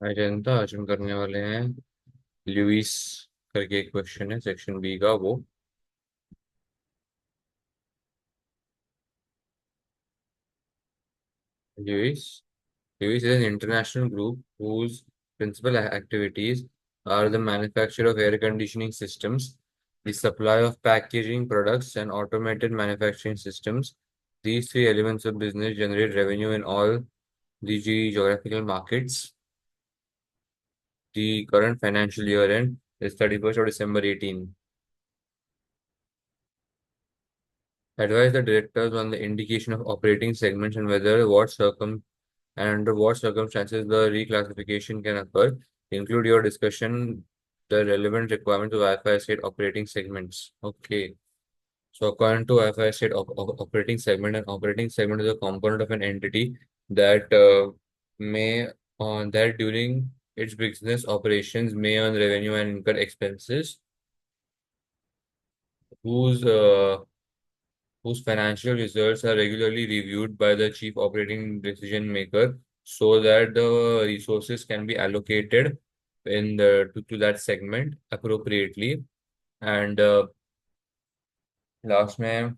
हाय जनता, आज हम करने वाले हैं ल्यूइस करके एक क्वेश्चन है सेक्शन बी का। वो Lewis Lewis is an international group whose principal activities are the manufacture of air conditioning systems, the supply of packaging products, and automated manufacturing systems. These three elements of business generate revenue in all the geographical markets. The current financial year end is 31st of December 18. Advise the directors on the indication of operating segments and whether what and under what circumstances the reclassification can occur. Include your discussion the relevant requirements of IFRS state operating segments. Okay. So according to IFRS state operating segment, an operating segment is a component of an entity that may that during its business operations may earn revenue and incur expenses whose whose financial results are regularly reviewed by the chief operating decision maker so that the resources can be allocated to that segment appropriately. And last में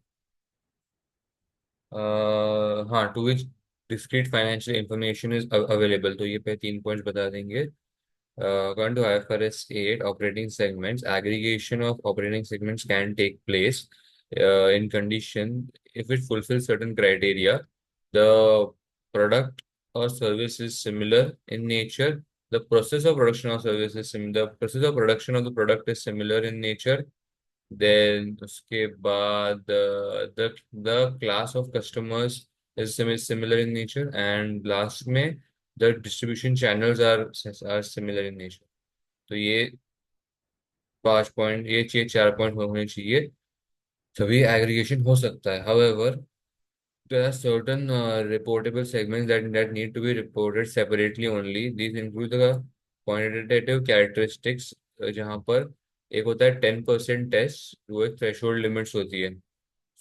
हाँ, to which discrete financial information is available, तो ये पे 3 points बता देंगे. According to IFRS 8, operating segments, aggregation of operating segments can take place in condition if it fulfills certain criteria. The product or service is similar in nature. The process of production or service is similar. The process of production of the product is similar in nature. Then उसके बाद the class of customers is similar in nature, and last में the distribution channels are similar in nature. तो ये 5 point, ये 4 point होने चाहिए, तभी aggregation हो सकता है. However, there are certain reportable segments that need to be reported separately only. These include the quantitative characteristics, जहाँ पर एक होता है 10% टेस्ट, वो एक थ्रेशोल्ड लिमिट्स होती है.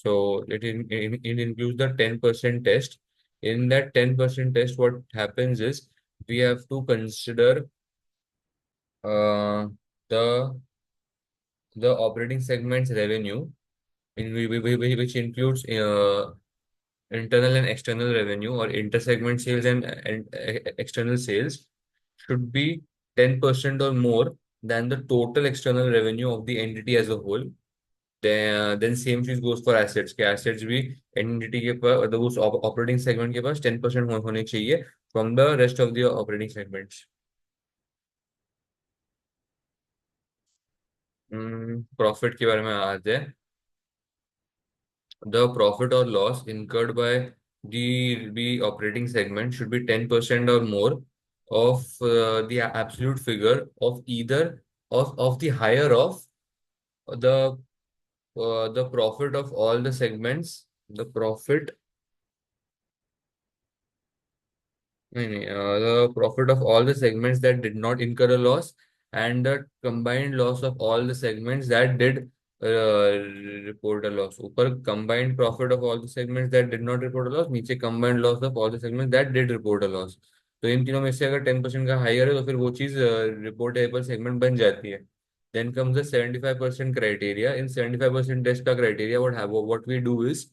So it includes the 10% test. In that 10% test, what happens is we have to consider uh, the the operating segment's revenue, which includes internal and external revenue, or intersegment sales and external sales, should be 10% or more than the total external revenue of the entity as a whole. Then same चीज goes for assets, के assets भी entity के पास, मतलब उस operating segment के पास 10% होने चाहिए from the rest of the operating segments. Profit के बारे में आते हैं. The profit or loss incurred by the operating segment should be 10% or more of the absolute figure of either of the higher of the the profit of all the segments, the profit the profit of all the segments that did not incur a loss, and the combined loss of all the segments that did report a loss. ऊपर combined profit of all the segments that did not report a loss, नीचे combined loss of all the segments that did report a loss. तो इन तीनों में से अगर 10% का higher है तो फिर वो चीज रिपोर्टेबल सेगमेंट बन जाती है. Then comes the 75% criteria. In 75% test का criteria, what we do is,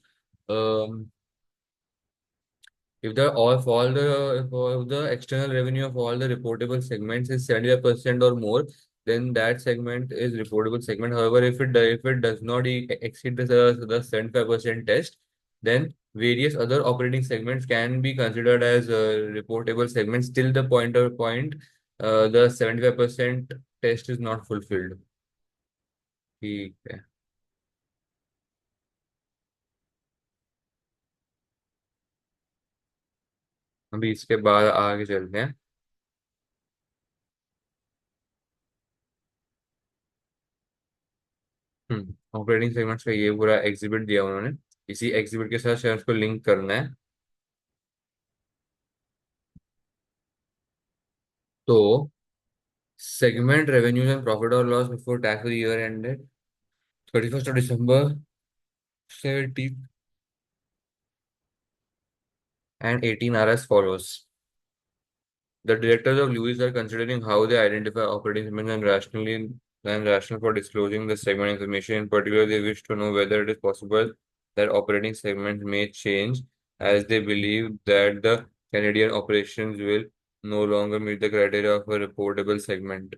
if the if all the external revenue of all the reportable segments is 75% or more, then that segment is reportable segment. However, if it does not exceed the 75% test, then various other operating segments can be considered as reportable segments till the point the 75% test is not fulfilled. ठीक है. अभी इसके बाद आगे चलते हैं. Operating segments का ये पूरा एग्जिबिट दिया उन्होंने. इसी एग्जिबिट के साथ शायद उसको लिंक करना है. तो सेगमेंट रेवेन्यूज एंड प्रॉफिट और loss before tax year ended 31st of December 17 and 18 are as follows. The directors of Lewes are considering how they identify operating segments and rational for disclosing the segment information. In particular, they wish to know whether it is possible that operating segments may change, as they believe that the Canadian operations will no longer meet the criteria of a reportable segment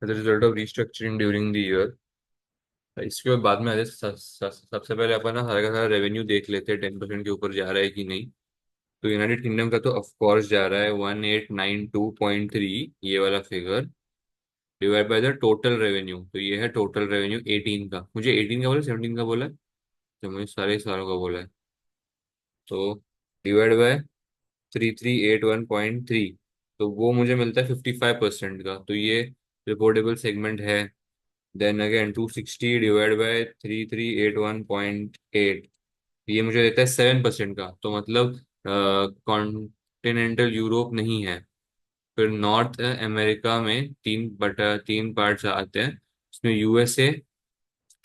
as a result of restructuring during the year. इसके बाद में आते हैं, सबसे पहले अपन ना सारा का सारा रेवेन्यू देख लेते हैं, 10% के ऊपर जा रहा है कि नहीं। तो यूनाइटेड किंगडम का तो ऑफ कोर्स जा रहा है 1892.3, ये वाला figure, divide by the total revenue. तो ये है टोटल रेवेन्यू 18 का। मुझे 18 का बोला 17 का बोला है? तो मुझे सारे सालों का बोला है। तो डिवाइड बाय 3381.3, तो वो मुझे मिलता है 55% का। तो ये रिपोर्टेबल सेगमेंट है। देन अगेन 260 डिवाइड बाय 3381.8, ये मुझे देता है 7% का। तो मतलब कॉन्टिनेंटल यूरोप नहीं है। फिर नॉर्थ अमेरिका में तीन पार्ट्स आते हैं। उसमें यूएसए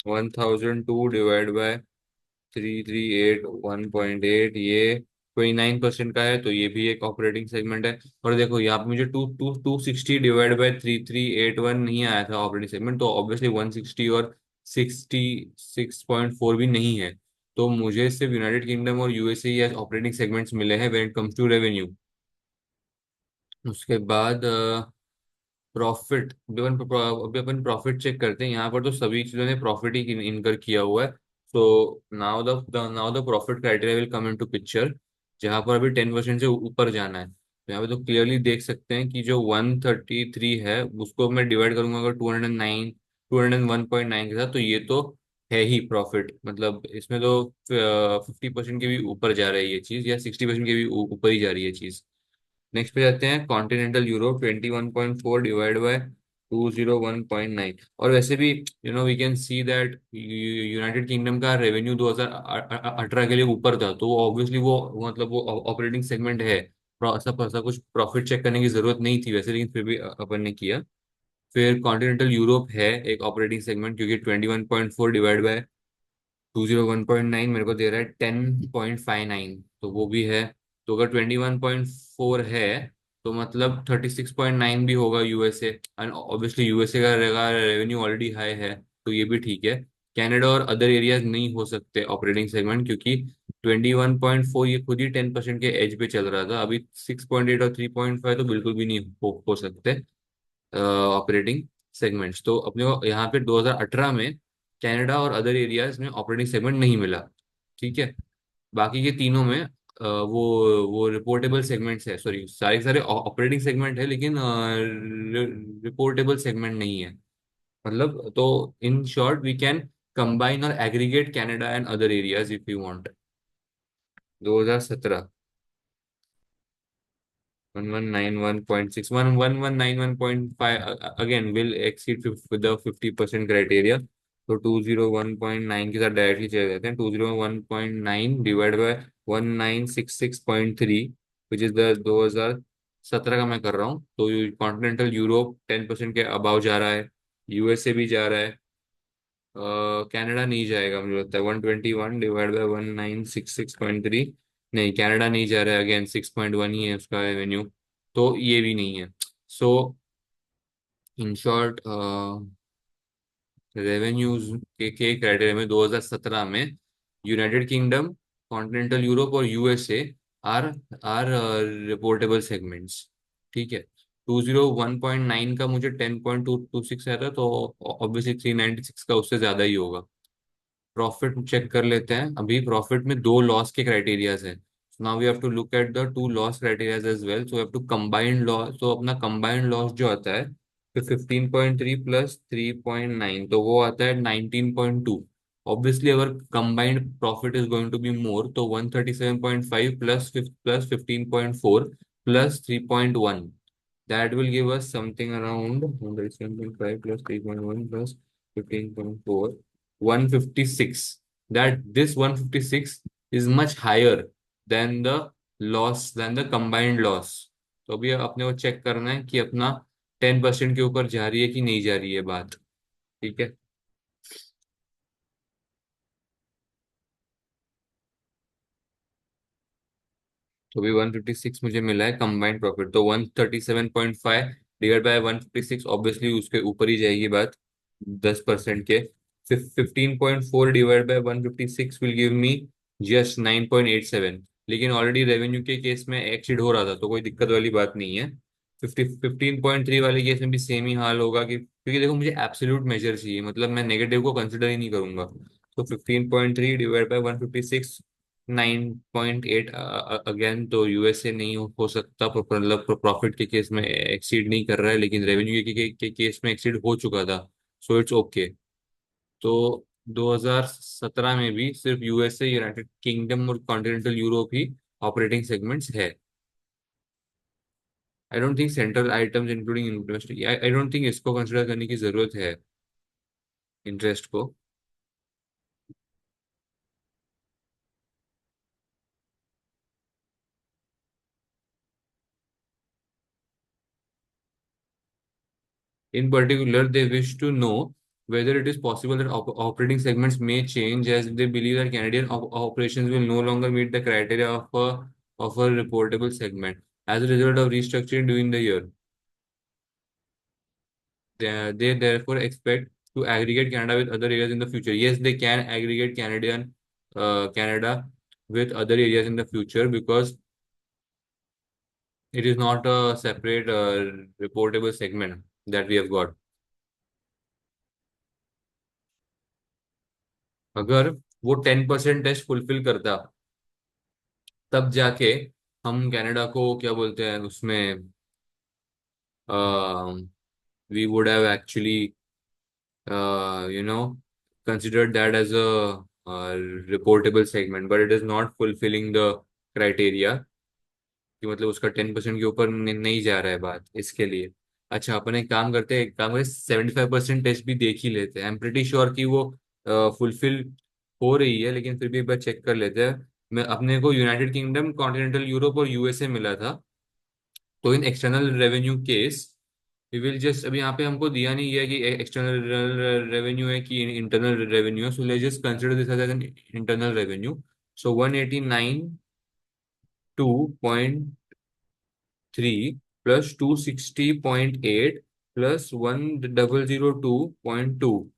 1002 डिवाइड बाय 3381.8, ये 29% का है। तो ये भी एक ऑपरेटिंग सेगमेंट है। और देखो यहाँ पे मुझे टू टू 260 डिवाइड बाय 3381 नहीं आया था ऑपरेटिंग सेगमेंट, तो ऑब्वियसली 160 और 66.4 भी नहीं है। तो मुझे सिर्फ यूनाइटेड किंगडम और यूएसए ही ऑपरेटिंग सेगमेंट्स मिले हैं when it comes to revenue. उसके बाद प्रॉफिट, अभी अपन प्रॉफिट चेक करते हैं। यहाँ पर तो सभी चीजों ने प्रॉफिट ही इनकर किया हुआ है। So now the profit criteria will come into picture, जहाँ पर अभी 10% से ऊपर जाना है। तो यहाँ पे तो क्लियरली देख सकते हैं कि जो 133 है उसको मैं डिवाइड करूंगा अगर 201.9 के साथ, तो ये तो है ही प्रॉफिट। मतलब इसमें तो 50% के भी ऊपर जा रही है ये चीज, या 60% के भी ऊपर ही जा रही है चीज। नेक्स्ट पे जाते हैं कॉन्टिनेंटल यूरोप, 21.4 डिवाइड बाय 201.9। और वैसे भी we can see that United Kingdom का रेवेन्यू 2018 के लिए ऊपर था, तो ऑब्वियसली वो मतलब वो ऑपरेटिंग सेगमेंट है। ऐसा ऐसा कुछ प्रॉफिट चेक करने की जरूरत नहीं थी वैसे, लेकिन फिर भी अपन ने किया। फिर कॉन्टिनेंटल यूरोप है एक ऑपरेटिंग सेगमेंट, क्योंकि 21.4 डिवाइड बाय 201.9 मेरे को दे रहा है 10.59, तो वो भी है। तो अगर 21.4 है तो मतलब 36.9 भी होगा यूएसए, एंड ऑब्वियसली यूएसए का रेवेन्यू ऑलरेडी हाई है, तो ये भी ठीक है। कनाडा और अदर एरियाज नहीं हो सकते ऑपरेटिंग सेगमेंट, क्योंकि 21.4 ये खुद ही 10% के एज पे चल रहा था। अभी 6.8 और 3.5 तो बिल्कुल भी नहीं हो सकते ऑपरेटिंग सेगमेंट्स। तो अपने को यहाँ पे 2018 में कनाडा और अदर एरियाज में ऑपरेटिंग सेगमेंट नहीं मिला। ठीक है। बाकी के तीनों में वो रिपोर्टेबल सेगमेंट्स है, सॉरी सारे सारे ऑपरेटिंग सेगमेंट है, लेकिन रिपोर्टेबल सेगमेंट नहीं है। मतलब तो in short we can combine और aggregate Canada and other areas if you want. 2017 1191.6, 1191.5 again will exceed with the 50% criteria। तो 201.9 के साथ डायरेक्टली चले जाते हैं। 201.9 divide by 1966.3, which is the 2017 का मैं कर रहा हूँ। तो कॉन्टिनेंटल यूरोप 10% के अबाव जा रहा है, यूएसए भी जा रहा है, कनाडा नहीं जाएगा मुझे लगता है। 121 डिवाइड बाय 1966.3, नहीं कनाडा नहीं जा रहा है, अगेन 6.1 ही है उसका रेवेन्यू, तो ये भी नहीं है। सो इन शॉर्ट रेवेन्यूज के क्राइटेरिया में 2017 में यूनाइटेड किंगडम, कॉन्टिनेंटल यूरोप और USA are are reportable segments. ठीक है। 201.9 का मुझे 10.226 आया था, तो ऑब्वियसली 396 का उससे ज्यादा ही होगा। प्रॉफिट चेक कर लेते हैं। अभी प्रॉफिट में दो लॉस के क्राइटेरियाज हैं। Now we have to look at the to loss criterias as well. So have to combined loss. तो अपना कंबाइंड लॉस जो आता है, तो 15.3 प्लस 3.9, तो वो आता है 19.2। ऑब्वियसली अगर combined profit is going to be more, तो 137.5 plus 15.4 plus 3.1, that will give us something around 107.5 plus 3.1 plus 15.4, 156। That this 156 is much higher than the loss, than the combined loss। तो अभी अपने को चेक करना है कि अपना 10% के ऊपर जा रही है कि नहीं जा रही है बात। ठीक है। तो अभी 156 मुझे मिला है कंबाइंड प्रॉफिट, तो 137.5 डिवाइड बाय 156, ऑब्वियसली उसके ऊपर ही जाएगी बात 10% के। 15.4 divide by 156 will give me just 9.87। लेकिन ऑलरेडी रेवेन्यू के केस में एक्सीड हो रहा था, तो कोई दिक्कत वाली बात नहीं है। 15.3 वाले केस में भी सेम ही हाल होगा, कि क्योंकि देखो मुझे एब्सोल्यूट मेजर चाहिए, मतलब मैं नेगेटिव को कंसिडर ही नहीं करूंगा। तो 15.3 डिवाइड बाय 156, 9.8। अगेन तो यूएसए नहीं हो सकता, मतलब प्रॉफिट के केस में एक्सीड नहीं कर रहा है, लेकिन रेवेन्यू के केस में एक्सीड हो चुका था। So it's okay. तो 2017 में भी सिर्फ यूएसए, यूनाइटेड किंगडम और कॉन्टिनेंटल यूरोप ही ऑपरेटिंग सेगमेंट्स है। I don't think central items including interest, I don't think इसको कंसिडर करने की जरूरत है, इंटरेस्ट को। In particular, they wish to know whether it is possible that operating segments may change, as they believe that Canadian operations will no longer meet the criteria of a reportable segment as a result of restructuring during the year. They therefore expect to aggregate Canada with other areas in the future. Yes, they can aggregate Canada with other areas in the future, because it is not a separate reportable segment that we have got. अगर वो 10% test fulfil करता, तब जाके हम Canada को क्या बोलते हैं उसमें, we would have actually considered that as a reportable segment, but it is not fulfilling the criteria, कि मतलब उसका 10% के ऊपर नहीं जा रहा है बात इसके लिए। अच्छा, अपन एक काम करते हैं, 75% टेस्ट भी देख ही लेते हैं। आई एम प्रिटी श्योर कि वो फुलफिल हो रही है, लेकिन फिर भी एक बार चेक कर लेते हैं। मैं अपने को यूनाइटेड किंगडम, कॉन्टिनेंटल यूरोप और यूएसए मिला था। तो in external revenue case we will just, अभी यहाँ पे हमको दिया नहीं गया कि एक्सटर्नल रेवेन्यू है कि इंटरनल रेवेन्यू है, so let's just consider this as an internal revenue. So 189.2.3 plus 260.8 plus 1002.2,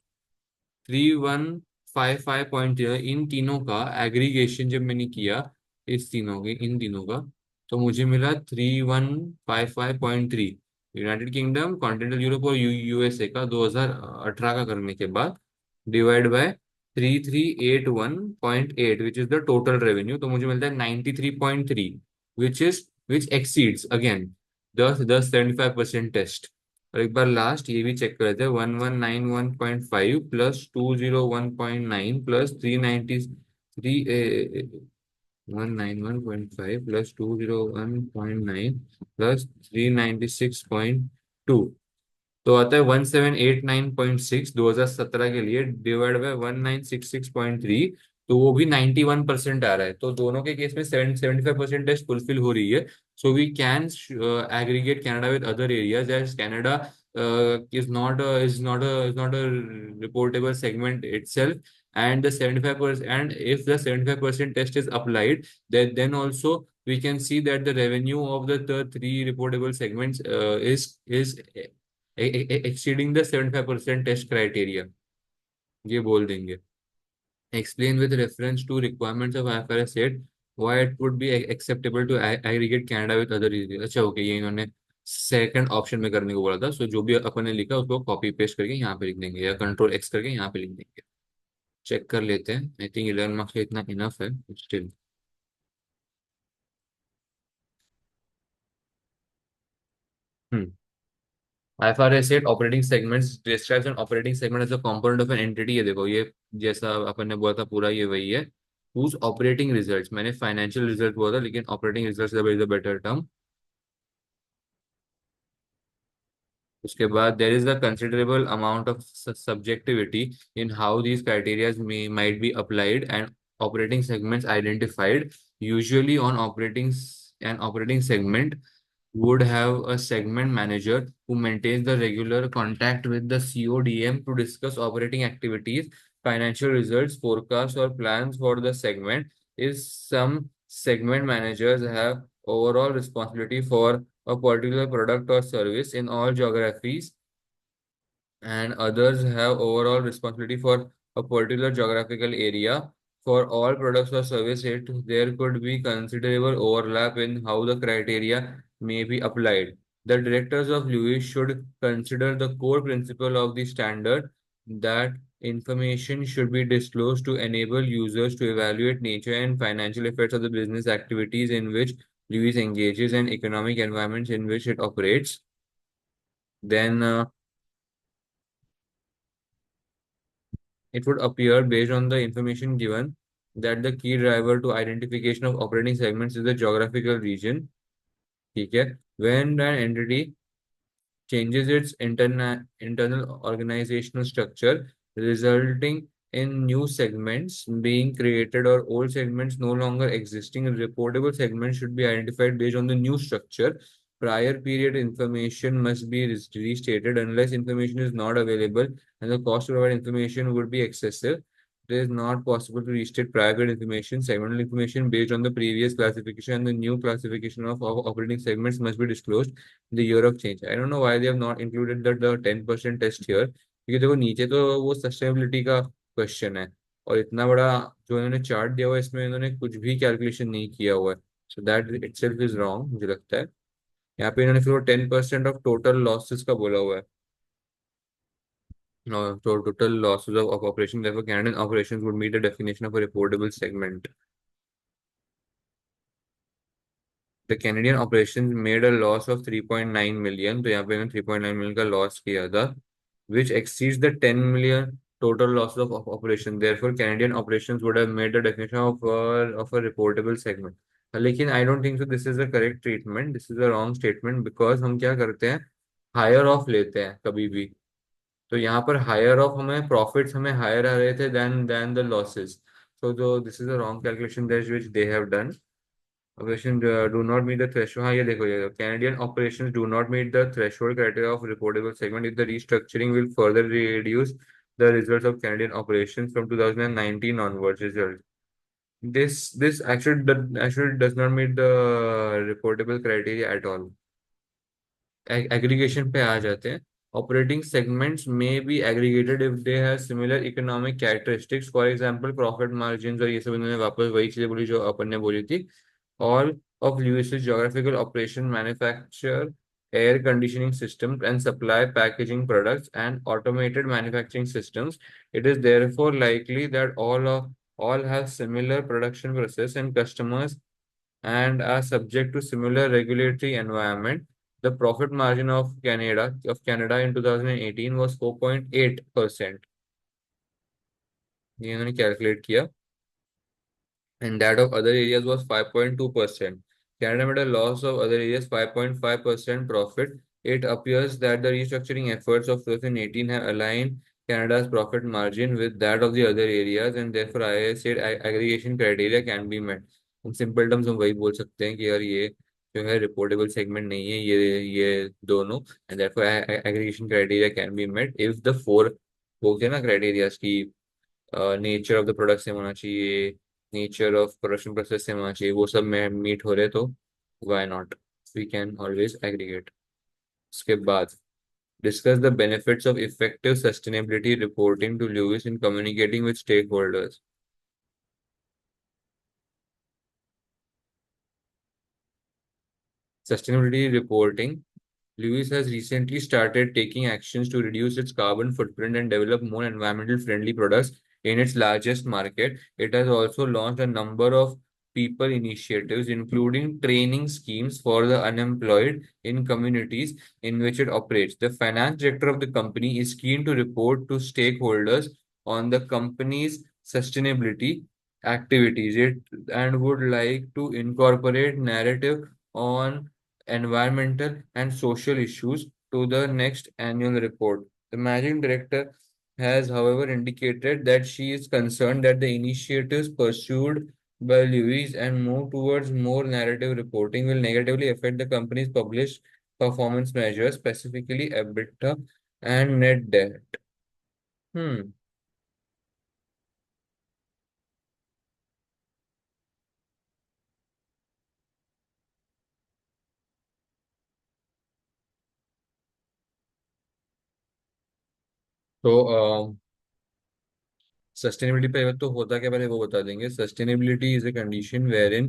3155.0, इन तीनों का एग्रीगेशन जब मैंने किया, इस तीनों के इन तीनों का, तो मुझे मिला 3155.3। यूनाइटेड किंगडम, कॉन्टिनेंटल यूरोप और यूएसए का 2018 का करने के बाद divide by 3381.8, which is the total revenue, तो मुझे मिलता है 93.3, विच एक्सीड्स अगेन दस दस 75% टेस्ट। और एक बार लास्ट ये भी चेक कर लेते हैं, 1191.5 प्लस 201.9 प्लस 191.5 प्लस 201.9 प्लस 396.2, तो आता है 1789.6 2017 के लिए, डिवाइड बाय 1966.3, तो वो भी 91% आ रहा है। तो दोनों के केस में 75% टेस्ट फुलफिल हो रही है। So we can aggregate Canada with other areas, as Canada is not a reportable segment itself, and the 75%, and if the 75% test is applied, then also we can see that the revenue of the three reportable segments is exceeding the 75% test criteria, ये बोल देंगे। Explain with reference to requirements of IFRS 8 why it would be acceptable to aggregate Canada with other region. अच्छा okay, ये इन्होंने second option में करने को बोला था, सो जो भी अपन ने लिखा उसको कॉपी पेस्ट करके यहाँ पे लिख देंगे, या कंट्रोल X करके यहाँ पे लिख देंगे। चेक कर लेते हैं, आई थिंक 11 मार्क्स का इतना इनफ है still. Hmm. IFRS 8 operating segments describes an operating segment as a component of an entity, ये देखो ये जैसा अपन ने बोला था पूरा ये वही है। whose ऑपरेटिंग रिजल्ट्स, मैंने फाइनेंशियल रिजल्ट बोला था, लेकिन operating results is a better term. उसके बाद there is a considerable amount of subjectivity in how these criterias may might be applied and operating segments identified, usually on operating N operating segment would have a segment manager who maintains the regular contact with the CODM to discuss operating activities, financial results, forecasts, or plans for the segment. Is some segment managers have overall responsibility for a particular product or service in all geographies, and others have overall responsibility for a particular geographical area. For all products or services, there could be considerable overlap in how the criteria may be applied. The directors of Lewis should consider the core principle of the standard, that information should be disclosed to enable users to evaluate nature and financial effects of the business activities in which Lewis engages and economic environments in which it operates. Then it would appear, based on the information given, that the key driver to identification of operating segments is the geographical region. ठीक है? When an entity changes its internal organizational structure, resulting in new segments being created or old segments no longer existing. Reportable segments should be identified based on the new structure. Prior period information must be restated unless information is not available and the cost to provide information would be excessive. It is not possible to restate prior period information. Segmental information based on the previous classification and the new classification of operating segments must be disclosed the year of change. I don't know why they have not included the 10% test here, क्योंकि देखो नीचे तो वो sustainability का question है और इतना बड़ा जो इन्होंने चार्ट दिया हुआ है इसमें इन्होंने कुछ भी कैलकुलेशन नहीं किया हुआ है. So that itself is wrong मुझे लगता है. यहाँ पे इन्होंने फिर वो 10% ऑफ टोटल लॉसेस का बोला हुआ है. So total losses of operation, therefore Canadian operations would meet the definition of a reportable segment. The Canadian operations made a loss of 3.9 million. तो यहाँ पे इन्होंने 3.9 million का लॉस किया था, which exceeds the 10 million total loss of operation. Therefore, Canadian operations would have made the definition of a reportable segment. लेकिन I don't think so. This is the correct treatment. This is a wrong statement because हम क्या करते हैं, higher of लेते हैं कभी भी. तो यहाँ पर हायर ऑफ हमें प्रॉफिट्स हमें हायर आ रहे थे then the losses. So this is a wrong calculation that which they have done. Operations do not meet the threshold. हाँ ये देखो ये Canadian operations do not meet the threshold criteria of reportable segment if the restructuring will further reduce the results of Canadian operations from 2019 onwards. Result. This actually does not meet the reportable criteria at all. Aggregation पे आ जाते हैं. Operating segments may be aggregated if they have similar economic characteristics. For example, profit margins और ये सब इन्होंने वापस वही चीजें बोली जो अपन ने बोली थी. All of Lewis's geographical operation manufacture air conditioning systems and supply packaging products and automated manufacturing systems. It is therefore likely that all have similar production process and customers and are subject to similar regulatory environment. The profit margin of Canada in 2018 was 4.8%. ये इन्होंने calculate किया. And that of other areas was 5.2%. Canada made a loss of other areas 5.5% profit. It appears that the restructuring efforts of 2018 have aligned Canada's profit margin with that of the other areas, and therefore I said aggregation criteria can be met. In simple terms हम वही बोल सकते हैं कि यार ये जो है रिपोर्टेबल सेगमेंट नहीं है ये दोनों, and therefore aggregation criteria can be met if the four बोलते हैं ना क्राइटेरियाज की nature of the product same होना चाहिए, nature of production process same होना चाहिए, वो सब में मीट हो रहे तो why not, we can always aggregate. उसके बाद discuss the benefits of effective sustainability reporting to Lewis in communicating with stakeholders. Sustainability reporting. Lewis has recently started taking actions to reduce its carbon footprint and develop more environmental friendly products in its largest market. It has also launched a number of people initiatives, including training schemes for the unemployed in communities in which it operates. The finance director of the company is keen to report to stakeholders on the company's sustainability activities and would like to incorporate narrative on environmental and social issues to the next annual report. The managing director has, however, indicated that she is concerned that the initiatives pursued by Lewis and move towards more narrative reporting will negatively affect the company's published performance measures, specifically EBITDA and net debt. Hmm. तो sustainability पे तो होता क्या, पहले वो बता देंगे. Sustainability is a condition where in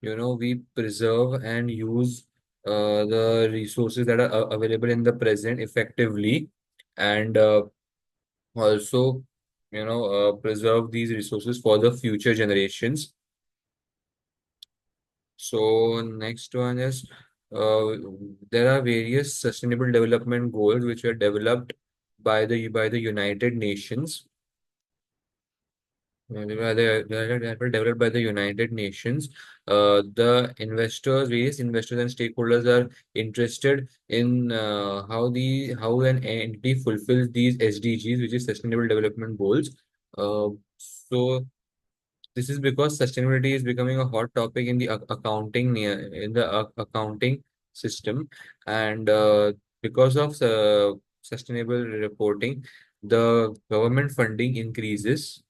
we preserve and use the resources that are available in the present effectively, and also preserve these resources for the future generations. So next one is, uh, there are various sustainable development goals which were developed by the United Nations. That were developed by the United Nations. Various investors and stakeholders are interested in how an entity fulfills these SDGs, which is Sustainable Development Goals. So this is because sustainability is becoming a hot topic in the accounting system, and because of sustainable reporting, the government funding increases.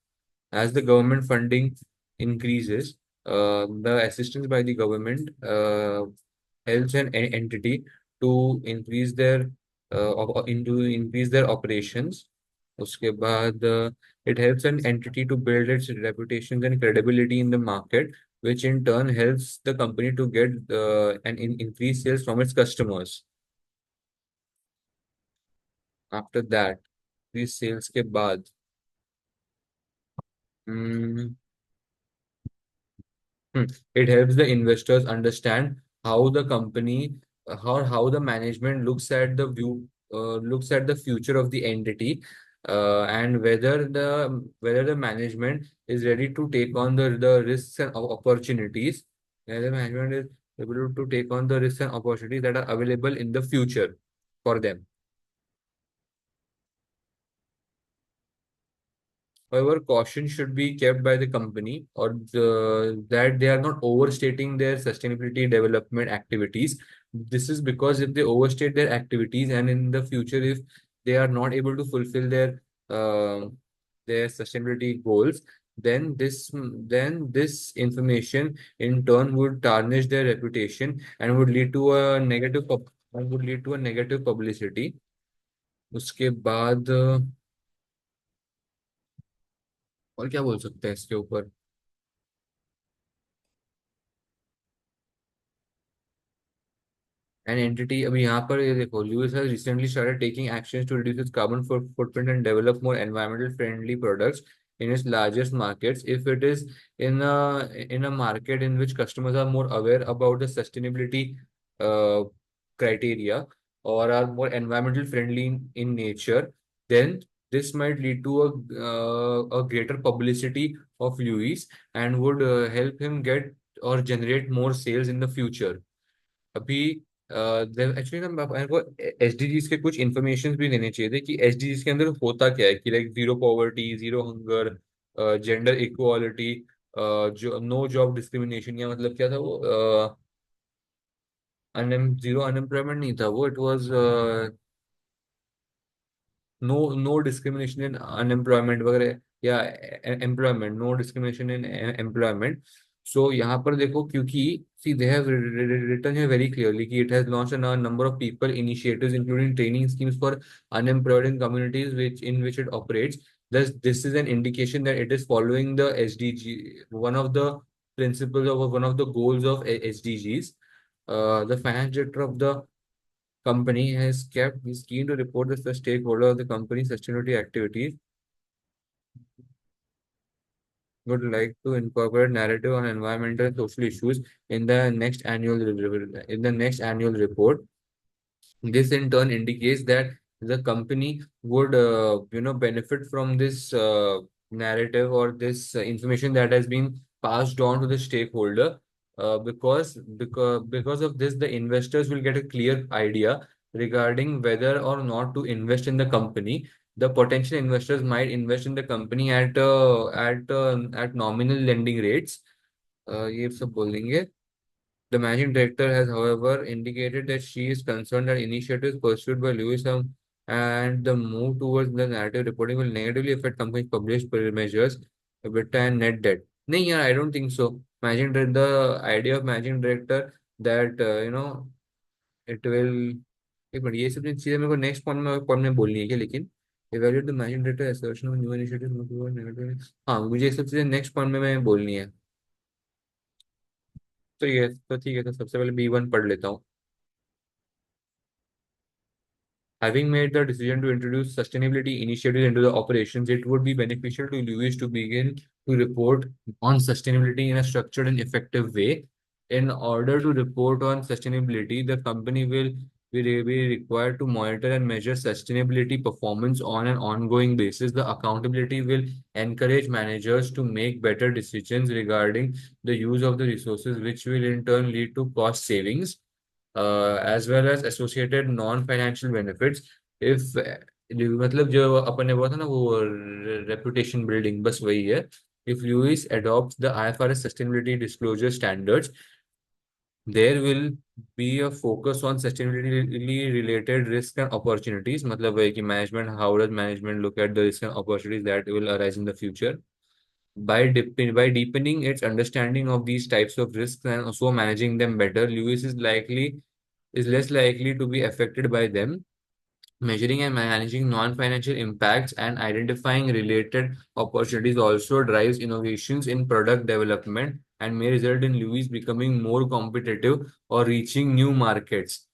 As the government funding increases, the assistance by the government helps an entity to increase their operations. उसके बाद it helps an entity to build its reputation and credibility in the market, which in turn helps the company to get increase sales from its customers. After that, these sales के बाद, hmm, Hmm. It helps the investors understand how the company, how the management looks at the future of the entity, and whether the management is ready to take on the risks and opportunities. Whether the management is able to take on the risks and opportunities that are available in the future for them. However, caution should be kept by the company that they are not overstating their sustainability development activities. This is because if they overstate their activities, and in the future, if they are not able to fulfill uh, their sustainability goals, then this information in turn would tarnish their reputation and would lead to a negative publicity. उसके बाद और क्या बोल सकते हैं इसके ऊपर. An entity, अभी यहाँ पर ये देखो, Lewis has recently started taking actions to reduce its carbon footprint and develop more environmental friendly products in its largest markets. If it is in a market in which customers are more aware about the sustainability uh, criteria, or are more environmental friendly in nature, then this might lead to a greater publicity of Lewis, and would help him get or generate more sales in the future. अभी actually ना मेरे को SDGs के कुछ information भी देने चाहिए थे कि एसडीजीज के अंदर होता क्या है, कि like zero poverty, zero hunger, gender equality, जो नो जॉब डिस्क्रिमिनेशन, या मतलब क्या था वो, जीरो अनएम्प्लॉयमेंट नहीं था वो, it was no discrimination in unemployment वगैरह, या employment, no discrimination in employment. So यहाँ पर देखो, क्योंकि see they have written here very clearly कि it has launched a number of people initiatives including training schemes for unemployed in communities which it operates. Thus, this is an indication that it is following the SDG, one of the principles of one of the goals of SDGs. The finance director of the company is keen to report the stakeholder of the company's sustainability activities, would like to incorporate narrative on environmental and social issues in the next annual report. This in turn indicates that the company would benefit from this narrative, or this information that has been passed on to the stakeholder, because of this, the investors will get a clear idea regarding whether or not to invest in the company. The potential investors might invest in the company at nominal lending rates. ये सब बोल देंगे. The managing director has, however, indicated that she is concerned that initiatives pursued by Lewis and the move towards the narrative reporting will negatively affect companies' published measures, EBITDA and net debt. No, yeah, I don't think so. The idea of managing director, that it will. एक minute, ये सब चीजें मेरे को next point में बोलनी है क्या लेकिन? evaluate the managing director assertion of new initiatives, हाँ मुझे ये सब चीजें नेक्स्ट पॉइंट में मैं बोलनी है। तो ये तो ठीक है, तो सबसे पहले B1 पढ़ लेता हूँ। Having made the decision to introduce sustainability initiatives into the operations, it would be beneficial to Lewis to begin to report on sustainability in a structured and effective way. In order to report on sustainability, the company will be required to monitor and measure sustainability performance on an ongoing basis. The accountability will encourage managers to make better decisions regarding the use of the resources, which will in turn lead to cost savings as well as associated non-financial benefits. If मतलब जो अपन ने बोला था ना वो reputation building, बस वही है। If Lewis adopts the IFRS sustainability disclosure standards, there will be a focus on sustainability related risk and opportunities। मतलब है कि management, how does management look at the risk and opportunities that will arise in the future? By deepening its understanding of these types of risks and also managing them better, Lewis is less likely to be affected by them. Measuring and managing non-financial impacts and identifying related opportunities also drives innovations in product development and may result in Lewis becoming more competitive or reaching new markets.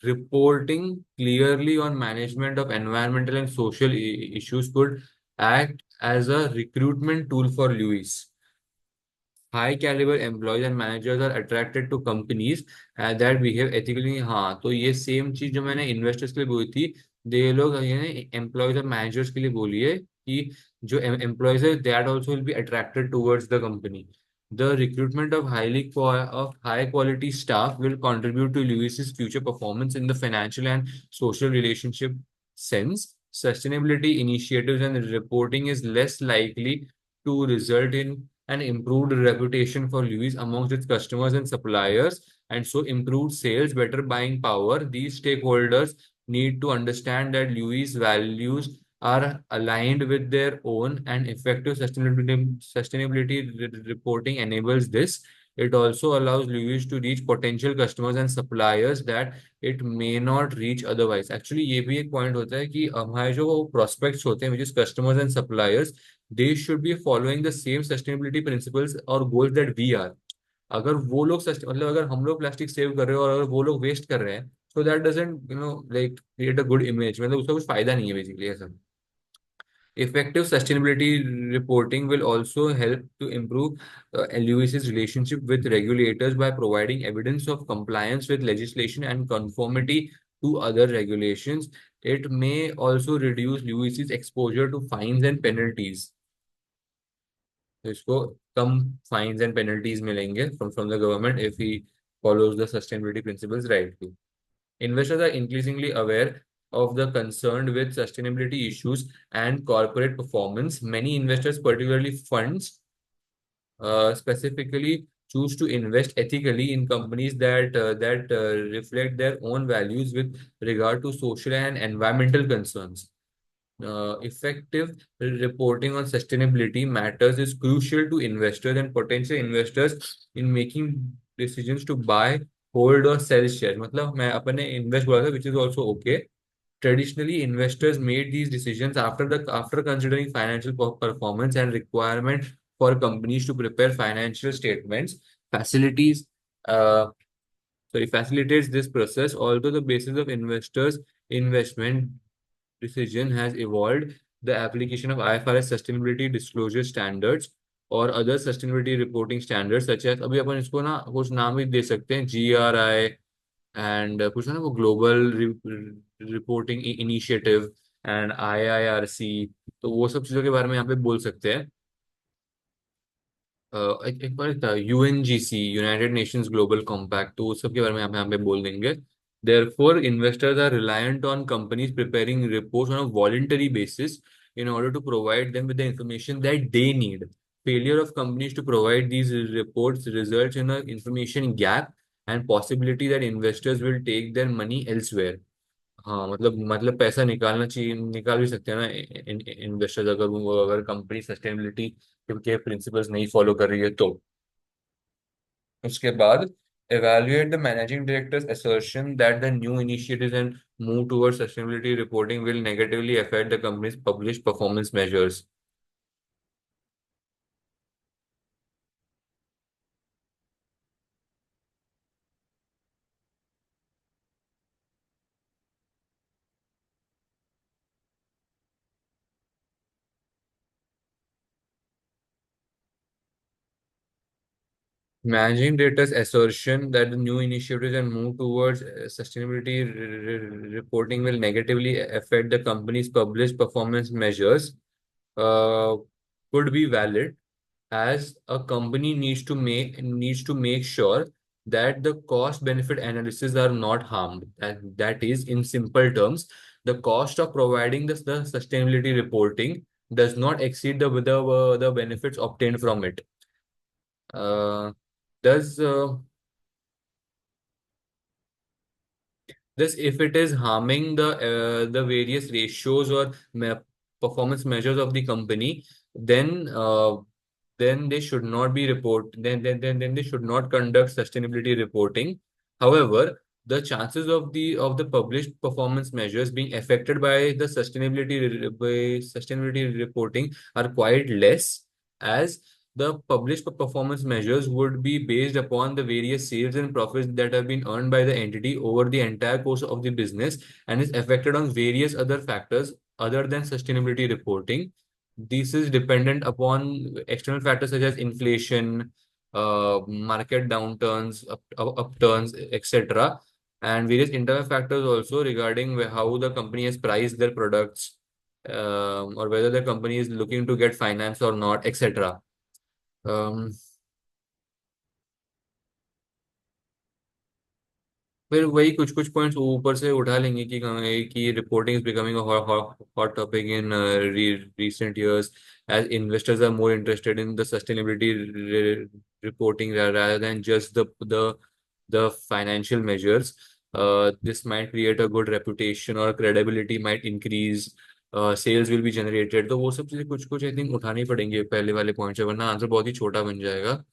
Reporting clearly on management of environmental and social issues could act as a recruitment tool for Lewis. High caliber employees and managers are attracted to companies that behave ethically। हाँ, तो ये same चीज जो मैंने investors के लिए बोली थी, ये लोग ये एम्प्लॉयज और मैनेजर्स के लिए बोली है कि जो एम्प्लॉयज है that also will be attracted towards the company. The recruitment of high quality staff will contribute to Lewis's future performance in the financial and social relationship sense. Sustainability initiatives and reporting is less likely to result in an improved reputation for Lewis amongst its customers and suppliers, and so improved sales, better buying power. These stakeholders need to understand that Lewis values are aligned with their own, and effective sustainability reporting enables this. It also allows Lewis to reach potential customers and suppliers that it may not reach otherwise। Actually ये भी एक point होता है कि हमारे जो prospects होते हैं, which is customers and suppliers, they should be following the same sustainability principles or goals that we are। अगर वो लोग मतलब अगर हम लोग प्लास्टिक सेव कर रहे हो और अगर वो लोग वेस्ट कर रहे हैं, so that doesn't like create a good image। मतलब उसका कुछ फायदा नहीं है बेसिकली ऐसा। Effective sustainability reporting will also help to improve Lewis's relationship with regulators by providing evidence of compliance with legislation and conformity to other regulations। It may also reduce Lewis's exposure to fines and penalties। तो इसको कम fines and penalties मिलेंगे from the government if he follows the sustainability principles rightly। Investors are increasingly aware of the concern with sustainability issues and corporate performance। Many investors, particularly funds, specifically choose to invest ethically in companies that reflect their own values with regard to social and environmental concerns। Effective reporting on sustainability matters is crucial to investors and potential investors in making decisions to buy, hold or sell shares। मतलब मैं अपने invest बोला था, which is also okay। Traditionally, investors made these decisions after considering financial performance and requirement for companies to prepare financial statements. Facilities, uh, facilitates this process. Although the basis of investors' investment decision has evolved, the application of IFRS sustainability disclosure standards और other sustainability reporting standard सच है। अभी अपन इसको ना कुछ नाम भी दे सकते हैं, GRI एंड कुछ है ना वो global reporting initiative and IIRC। तो वो सब चीजों के बारे में यहाँ पे बोल सकते हैं। एक बार था UNGC, United Nations global compact, तो उस सब के बारे में यहाँ पे बोल देंगे। Therefore, investors are reliant on companies preparing reports on a voluntary basis in order to provide them with the information that they need। Failure of companies to provide these reports results in an information gap and possibility that investors will take their money elsewhere। हाँ मतलब पैसा निकालना चाहिए, निकाल भी सकते हैं ना इन्वेस्टर्स, अगर वो अगर कंपनी सस्टेनेबिलिटी के प्रिंसिपल्स नहीं फॉलो कर रही है तो। उसके बाद evaluate the managing director's assertion that the new initiatives and move towards sustainability reporting will negatively affect the company's published performance measures. Managing Data's assertion that the new initiatives and move towards sustainability reporting will negatively affect the company's published performance measures uh, could be valid, as a company needs to make sure that the cost benefit analysis are not harmed. That is, in simple terms, the cost of providing the sustainability reporting does not exceed the benefits obtained from it. Uh, does This, if it is harming the various ratios or performance measures of the company, then they should not be report. Then they should not conduct sustainability reporting. However, the chances of the published performance measures being affected by the sustainability reporting are quite less, as the published performance measures would be based upon the various sales and profits that have been earned by the entity over the entire course of the business, and is affected on various other factors other than sustainability reporting. This is dependent upon external factors such as inflation, market downturns, upturns, etc., and various internal factors also regarding how the company has priced their products, or whether the company is looking to get finance or not, etc. Um, फिर वही कुछ कुछ points ऊपर से उठा लेंगे कि reporting is becoming hot topic in recent years, as investors are more interested in the sustainability reporting rather than just the financial measures. This might create a good reputation, or credibility might increase. Sales will be generated. तो वो सब चीजें कुछ कुछ I think उठानी पड़ेंगे पहले वाले पॉइंट से, वरना आंसर बहुत ही छोटा बन जाएगा.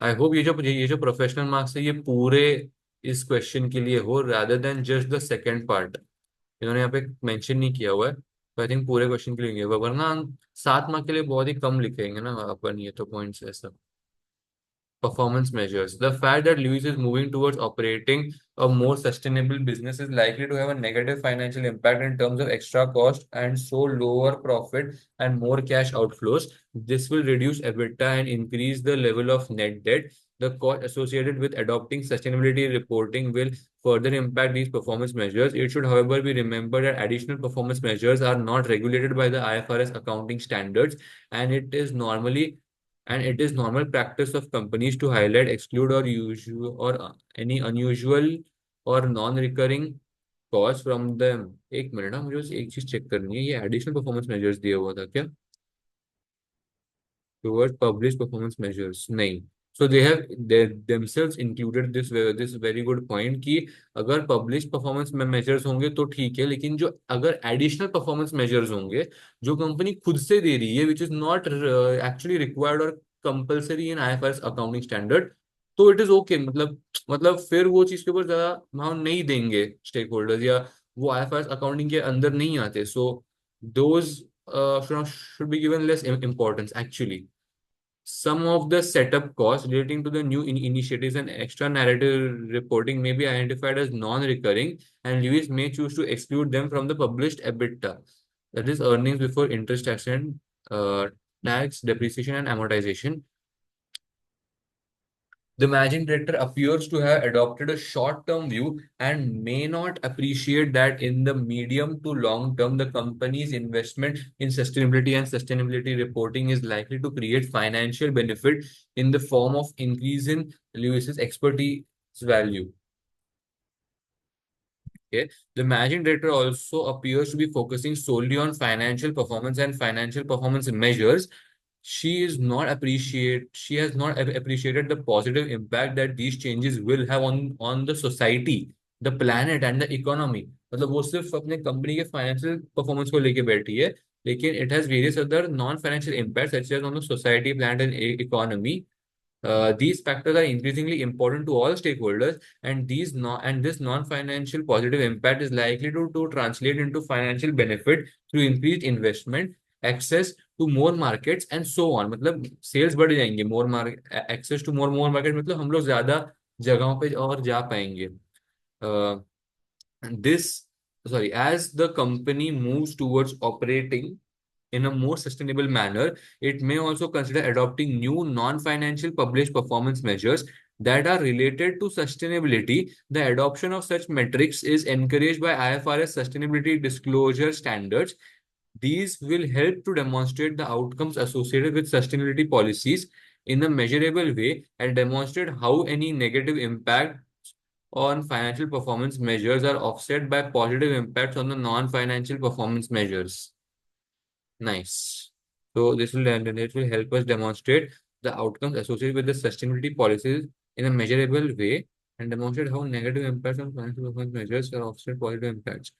आई होप ये जो प्रोफेशनल मार्क्स है ये पूरे इस क्वेश्चन के लिए हो, rather than just the second part. इन्होंने यहाँ पे मेंशन नहीं किया हुआ है, तो आई थिंक पूरे क्वेश्चन के लिए होंगे, वरना 7 मार्क के लिए बहुत ही कम लिखेंगे ना अपन, ये तो पॉइंट्स ऐसा. Performance measures. The fact that Lewis is moving towards operating a more sustainable business is likely to have a negative financial impact in terms of extra cost, and so lower profit and more cash outflows. This will reduce EBITDA and increase the level of net debt. The cost associated with adopting sustainability reporting will further impact these performance measures. It should, however, be remembered that additional performance measures are not regulated by the IFRS accounting standards, and it is normal practice of companies to highlight, exclude, or usual or any unusual or non-recurring costs from them. एक minute ना, मुझे बस एक चीज check करनी है, ये additional performance measures दिया हुआ था क्या towards published performance measures? नहीं. So they have themselves included this very good point कि अगर published performance measures होंगे तो ठीक है, लेकिन जो अगर additional performance measures होंगे जो कंपनी खुद से दे रही है, which is not actually required or compulsory in IFRS accounting standard, तो it is okay. मतलब फिर वो चीज के ऊपर ज्यादा ध्यान नहीं देंगे स्टेक होल्डर्स, या वो IFRS अकाउंटिंग के अंदर नहीं आते. So those should be given less importance actually. Some of the setup costs relating to the new initiatives and extra narrative reporting may be identified as non-recurring, and Lewis may choose to exclude them from the published EBITDA, that is earnings before interest, tax, depreciation, and amortization. The managing director appears to have adopted a short-term view and may not appreciate that in the medium to long term, the company's investment in sustainability and sustainability reporting is likely to create financial benefit in the form of increase in Lewis's expertise value. Okay. The managing director also appears to be focusing solely on financial performance and financial performance measures. She has not appreciated the positive impact that these changes will have on the society, the planet, and the economy. मतलब वो सिर्फ अपने company के financial performance को लेके बैठी है, लेकिन it has various other non-financial impacts such as on the society, planet, and economy. These factors are increasingly important to all stakeholders, and this non-financial positive impact is likely to translate into financial benefit through increased investment, access to more markets, and so on. मतलब sales बढ़ जाएंगे, access to more market, मतलब हम लोग ज्यादा जगहों पे और जा पाएंगे. Uh, this Sorry, as the company moves towards operating in a more sustainable manner, it may also consider adopting new non-financial published performance measures that are related to sustainability. The adoption of such metrics is encouraged by IFRS sustainability disclosure standards. These will help to demonstrate the outcomes associated with sustainability policies in a measurable way and demonstrate how any negative impact on financial performance measures are offset by positive impacts on the non-financial performance measures. Nice. So it will help us demonstrate the outcomes associated with the sustainability policies in a measurable way and demonstrate how negative impacts on financial performance measures are offset positive impacts.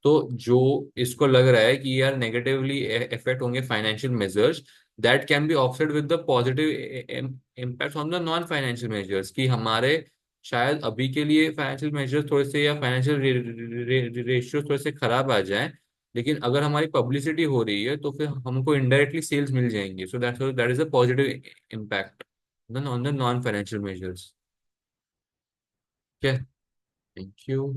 तो जो इसको लग रहा है कि यार negatively effect होंगे financial measures, that can be offset with the positive impact on the non financial measures, कि हमारे शायद अभी के लिए फाइनेंशियल मेजर्स थोड़े से या फाइनेंशियल रेशियो थोड़े से खराब आ जाएं, लेकिन अगर हमारी पब्लिसिटी हो रही है तो फिर हमको इनडायरेक्टली सेल्स मिल जाएंगे. So that is a positive impact on the non financial measures. ठीक है. Thank you.